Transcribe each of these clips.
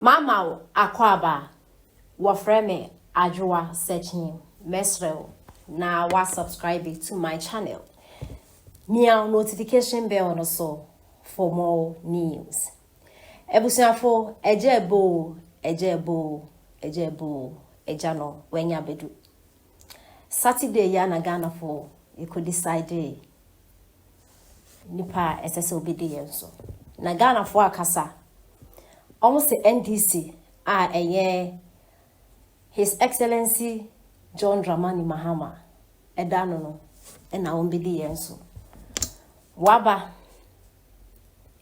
Mama akwaba wafreme ajwa searching mesrel na wa subscribe to my channel. Nia notification bell no so for more news. Ebusiafo ejebo ejano wenya bedu. Saturday ya na Ghana for you could decide nipa esese obedience. Na Ghana for akasa almost the NDC His Excellency John Dramani Mahama edano no na obedience. Waba,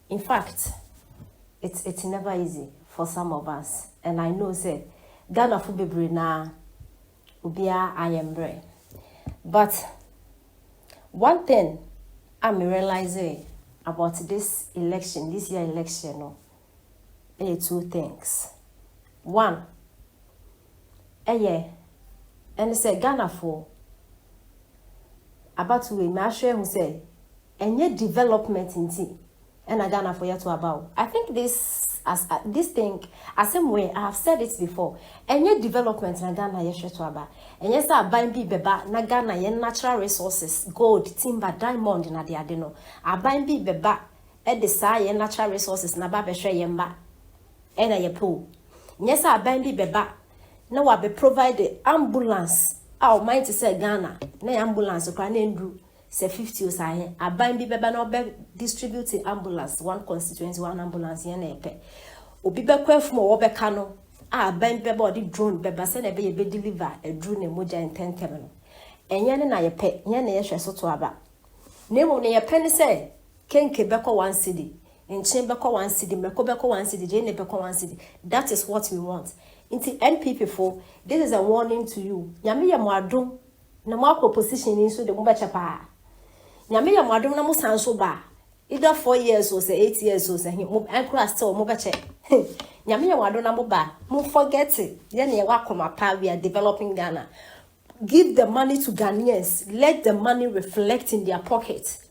in fact, it's never easy for some of us, and I know say Ghana fu bebre na ubia ayembre. But one thing I'm realizing about this election, this year election, no, two things. One, and say Ghana for about to me share who say any development in tea and Ghana for you to about. I think this thing as same way I have said it before. Any development in Ghana you share to about. And yes, I buy beba na Ghana ye natural resources, gold, timber, diamond na the adeno. I buy beba at the side natural resources na ba be share yemba. Ena ye pool. Yes, I buy beba. Now I be provide the ambulance. Our mind to say Ghana. Na ambulance so can endru. Say 50 or say I buy beba no be distributing ambulance. One constituency, one ambulance yen epe. Obi be kwef mo obe kano. Buy beba di drone beba se na be deliver a drone moja in 10 terminal. Enye na ye pe, yen na ye hwe so to aba. Nemo na ye pe ni say kenke beko 1 city. In chamber 1 city, Meko beko 1 city, Jane beko 1 city. That is what we want. Into NPP for this is a warning to you. Nyame ya mwadum na mwako position inso de mba chapa. Nyame ya mwadum na musanso ba. Either 4 years or say 8 years or say enkura still mba che. Nyame ya mwadum na mba. Mu forget it. Then ye wakoma pa we are developing Ghana. Give the money to Ghanaians. Let the money reflect in their pockets.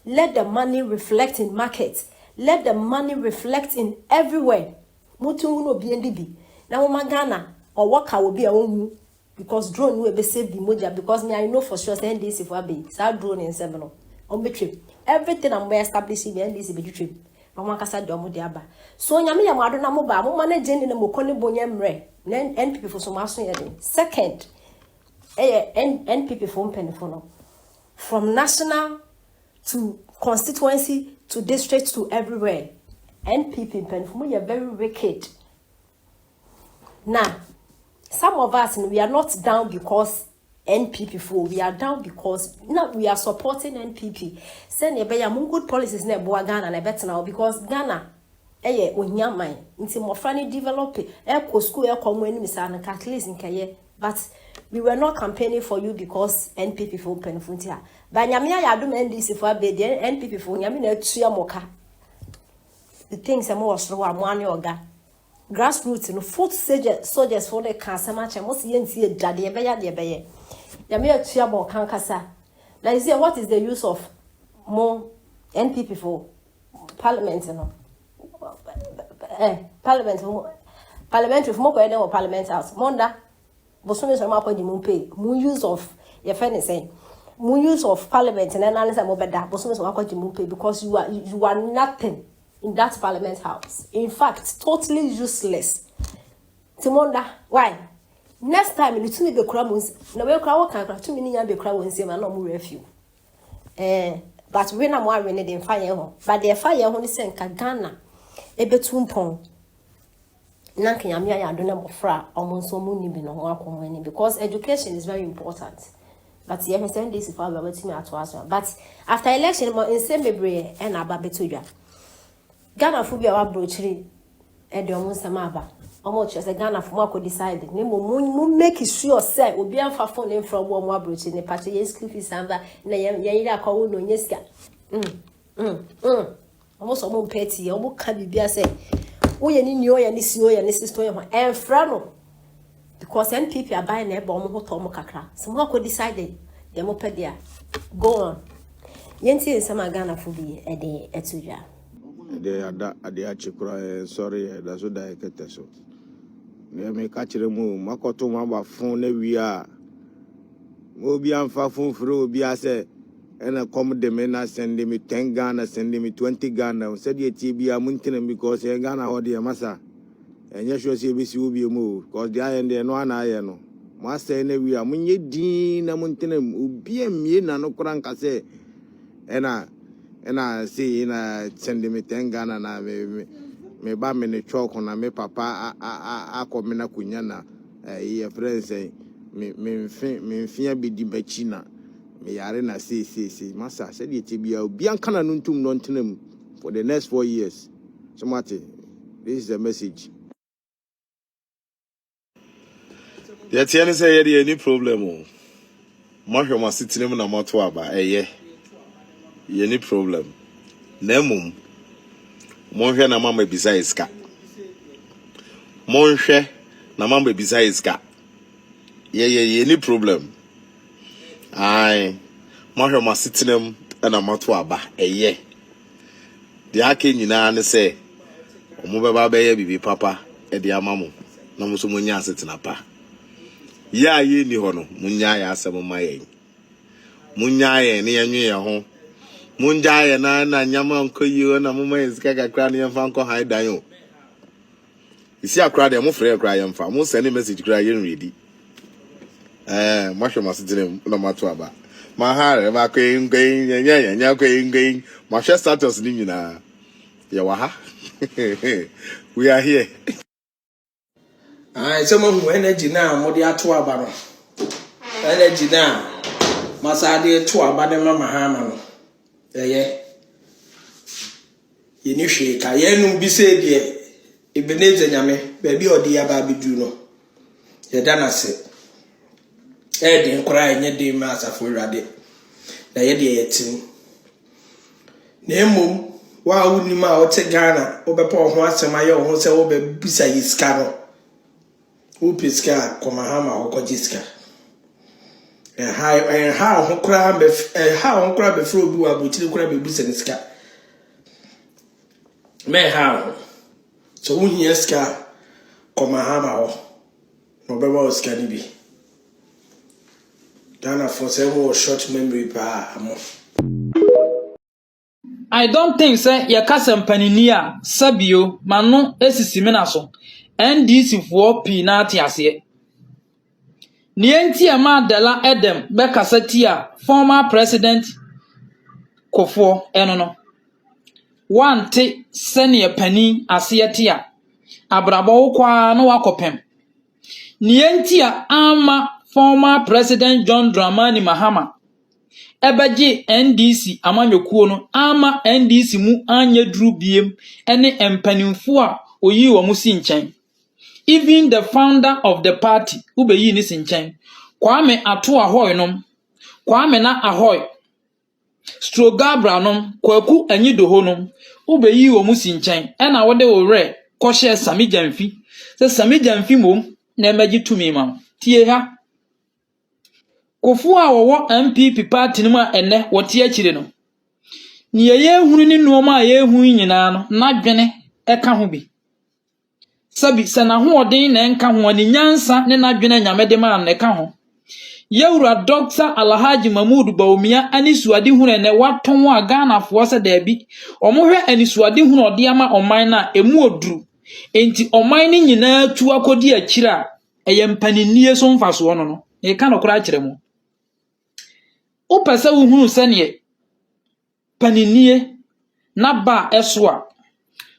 Let the money reflect in markets. Let the money reflect in everywhere. Mutu no BNDB. Now Ghana or worker will be a own because drone will be saved the moja because me I know for sure say NDC for be so drone in 7 on be trip. Everything I'm establishing the NDC be trip. No one can say do mo aba. So nyame ya mwado na mo ba mo manage ni mo kone bonya mre. NPP for some aso yede. Second, NPP for mpenifo from national to constituency to district to everywhere. NPP mpenifo you are very wicked. Now, some of us, we are not down because NPP for. We are down because now we are supporting NPP. Send a good policies ne boa Ghana na better now because Ghana, onyamai. Inti mofrani develop eko school eko mweni misana at least in kaye. But we were not campaigning for you because NPP for penfuntia. But nyamia ya do NDC for be NPP for nyami na tuya moka. The things are more slow amwani oga. Grassroots no foot soldiers for the cancer match and most yensi daddy beye yamia tua bo kankasa. Now you see what is the use of more NPP for parliament no parliament with more or parliament house monda bosome so ma kwa di mumpe mu use of your friend is saying mu use of parliament and then answer mo beda bosome so ma kwa di mumpe because you are nothing in that parliament house. In fact, totally useless. Timonda, why? Next time you tell me the crowns, na we crowd can craft 2 million be crowd and say man no more refu. But when I'm worrying in fire home. But the fire only send Ghana e betumpon. Nanke yamia ya dona mofra omonso mu ni bi no ho akomani because education is very important. But you send this if I were to me at once. But after election mo in same bebre and ababetodwa. Ghana for be our brochery and your Musamaba. Almost as a Ghana for more could decide. Nemo make it sure, say, will be for phone from one more broach in the party. Yes, Cliffy Samba, Naya call no yeska. Almost a more petty, almost can be say. We any new and this year and this is to and Frano. Because NPP are buying a bomb or Tomokakra. Some more could decide the mopedia. Go on. Yensi is some Ghana for be a day at Suja. de achikura sorry that's what I get so me catch mu makoto ma phone na wi a mo bi amfa phone fro obi ase and come the men send me 10 Ghana, send me 20 Ghana. Said ye TB a muntin because Ghana or the massa. And yes, you see, will be moved because the iron there no an iron. Master, and we are munye dean a muntin, be a mean and no crank say. And I see in a send me 10 Ghana and I me bam in the chalk on a me papa a comina cunyana. Your friends say, me fear be di bachina. Me yare na see massa said it be a biankana nuntum nontenum for the next 4 years. So Martin, this is the message. The Tiana say any problem. Mahwe ma sitinem na moto aba any problem. Nemum monhwe na mama bisa iska. Monhwe na mama bisa iska. Any problem. Ai mahwe ma sitinem na moto aba the ake nyina ne say omo beba be bibi papa e de amamu na mo so monya asetina pa ya ye ni ho no munya ya asem mayen munya ye ne yanwe ye ho munya ye na nyama nkoyi na mo mayen sika kakra ne yemfa nko han dan o isi akra de mo frɛ akra yemfa mo send message kra ye ready mahwe ma sitinem na mato aba ma hare ma kwen nya kwen ma share status ni nyina ya waha we are here. Some of who energy now, Modia to Abano. Energy now, Masadi to Abadama Mahamano. You knew she Cayenne be said, ye, Ebenezer Yame, baby or dear Baby Juno. Yadana said, Eddie crying your day, Master for Raddy. The idiot. Name, why wouldn't you out take Ghana over Paul once a mayo who say over beside his cano? Upiska, Komahama, or Kojiska. And how crab a fruit do a butcher crab a business car. May how so when he ska Komahama or Nobel can be. Ghana for several short memory pa. I don't think say ya kasempaninia sabio mano esisimena so NDC for pinati ase nienti ama dala edem be kasatia former president kofo eno no wante senior pani ase tia abrabo kwa no wakopem nienti ama former president John Dramani Mahama ebeji NDC amanyokuo no ama NDC mu anya duru biem ene empanimfo a oyi wo mu si nchen. Even the founder of the party ubeyi ni si nchen. Kwame Ato Ahoy nom, Kwame na Ahoy Strogabra nom, Kwaku Anyidoho nom ubeyi wo mu si nchen. Ena wode wo re kohye Sami Jamfi. Se Sami Jamfi mom na emeji tumi ma. Tie ha Kofu a wowo MPP party no ma ene wote akire no. Ni ye hunu ni nuoma ye hu nyina no na dwene eka ho bi. Sabi se na ho odin na enka ho ni nyansa ne na dwene nyamede ma na eka ho. Yewura Dr. Alhaji Mahmoud Baumia anisuade hunu ene waton a Ghana fo se da bi. Omohwe anisuade hunu ode ama oman na emu oduru. Enti oman ni nyina tu akodi akire a eye mpaninie so mfaso no no. E ka no kura akire mu. Upese uhunu sene paninie na ba eswa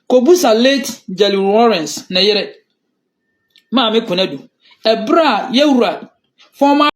kobusa late Jelly Lawrence na yere maame konadu ebra yewura former